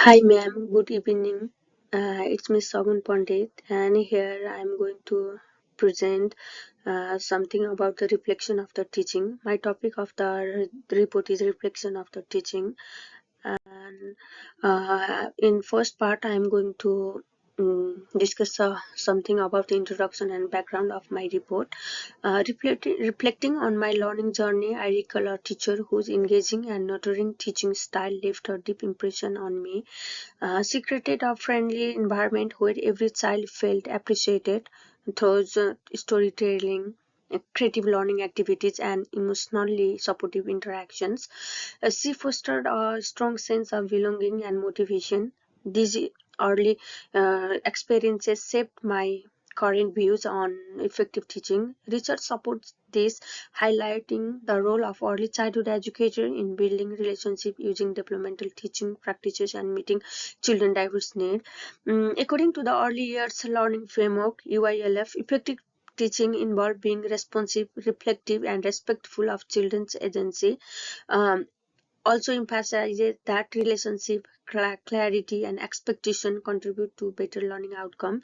Hi ma'am, good evening. It's Miss Sagun Pandit, and here I'm going to present something about the reflection of the teaching. My topic of the report is reflection of the teaching, and in first part I'm going to discuss something about the introduction and background of my report. Reflecting on my learning journey, I recall a teacher whose engaging and nurturing teaching style left a deep impression on me. She created a friendly environment where every child felt appreciated through storytelling, creative learning activities, and emotionally supportive interactions. She fostered a strong sense of belonging and motivation. These early experiences shaped my current views on effective teaching. Research supports this, highlighting the role of early childhood educator in building relationship using developmental teaching practices and meeting children diverse needs. According to the early years learning framework (UILF), effective teaching involved being responsive, reflective, and respectful of children's agency. Um, Also emphasizes that relationship clarity and expectation contribute to better learning outcome.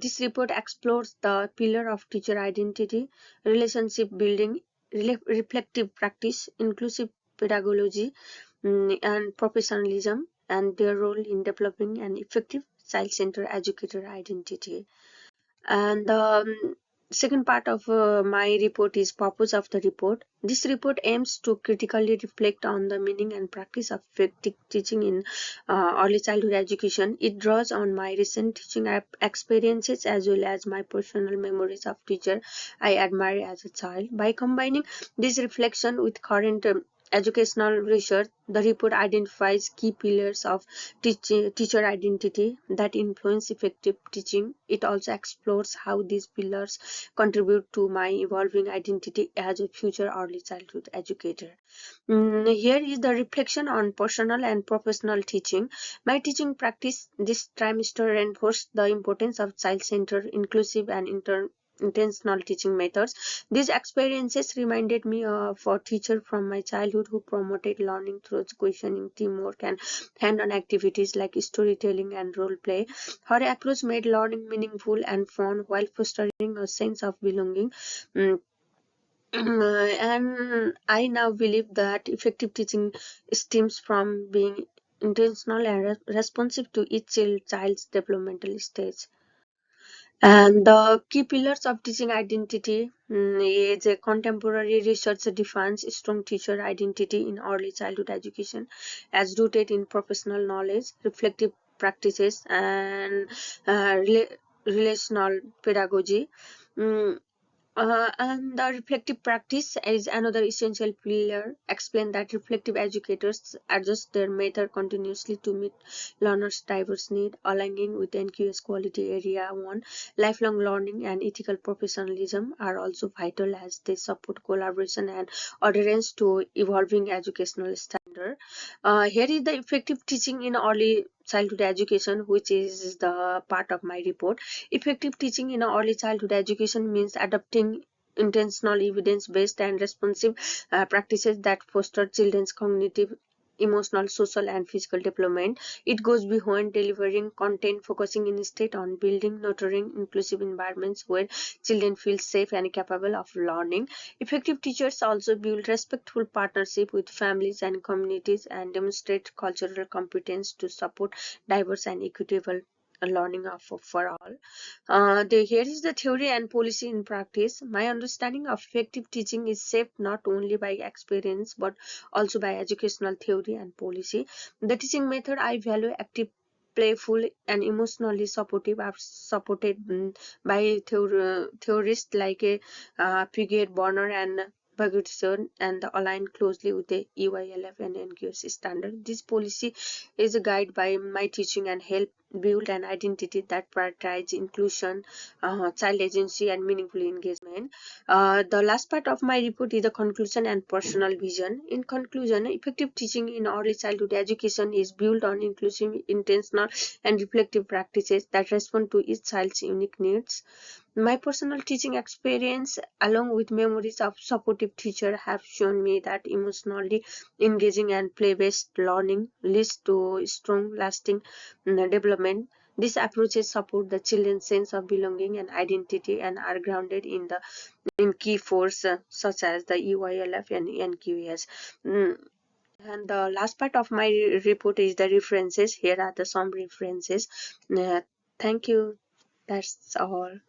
This report explores the pillar of teacher identity, relationship building, reflective practice, inclusive pedagogy, and professionalism, and their role in developing an effective child-centered educator identity. And the second part of my report is purpose of the report. This report aims to critically reflect on the meaning and practice of effective teaching in early childhood education. It draws on my recent teaching experiences as well as my personal memories of teacher I admire as a child. By combining this reflection with current educational research, the report identifies key pillars of teacher identity that influence effective teaching. It also explores how these pillars contribute to my evolving identity as a future early childhood educator. Here is the reflection on personal and professional teaching. My teaching practice this trimester reinforced the importance of child-centered, inclusive, and intentional teaching methods. These experiences reminded me of a teacher from my childhood who promoted learning through questioning, teamwork, and hand-on activities like storytelling and role play. Her approach made learning meaningful and fun while fostering a sense of belonging. Mm, and I now believe that effective teaching stems from being intentional and responsive to each child's developmental stage. And the key pillars of teaching identity is a contemporary research defines strong teacher identity in early childhood education as rooted in professional knowledge, reflective practices, and relational pedagogy. Mm, and the reflective practice is another essential pillar. Explain that reflective educators adjust their method continuously to meet learners' diverse needs, aligning with NQS quality area 1. Lifelong learning and ethical professionalism are also vital as they support collaboration and adherence to evolving educational standards. Here is the effective teaching in early childhood education, which is the part of my report. Effective teaching in early childhood education means adopting intentional, evidence-based, and responsive practices that foster children's cognitive, emotional, social, and physical development. It goes beyond delivering content, focusing instead on building, nurturing inclusive environments where children feel safe and capable of learning. Effective teachers also build respectful partnership with families and communities and demonstrate cultural competence to support diverse and equitable learning for all. Here is the theory and policy in practice. My understanding of effective teaching is shaped not only by experience but also by educational theory and policy. The teaching method I value active, playful, and emotionally supportive are supported by theorists like Piaget, Bonner, and Ferguson, and align closely with the EYLF and NQS standard. This policy is a guide by my teaching and help build an identity that prioritizes inclusion, child agency, and meaningful engagement. The last part of my report is the conclusion and personal vision. In conclusion, effective teaching in early childhood education is built on inclusive, intentional, and reflective practices that respond to each child's unique needs. My personal teaching experience, along with memories of supportive teacher, have shown me that emotionally engaging and play-based learning leads to strong, lasting development. These approaches support the children's sense of belonging and identity and are grounded in key force such as the EYLF and NQS. And the last part of my report is the references. Here are the some references. Uh, Thank you. That's all.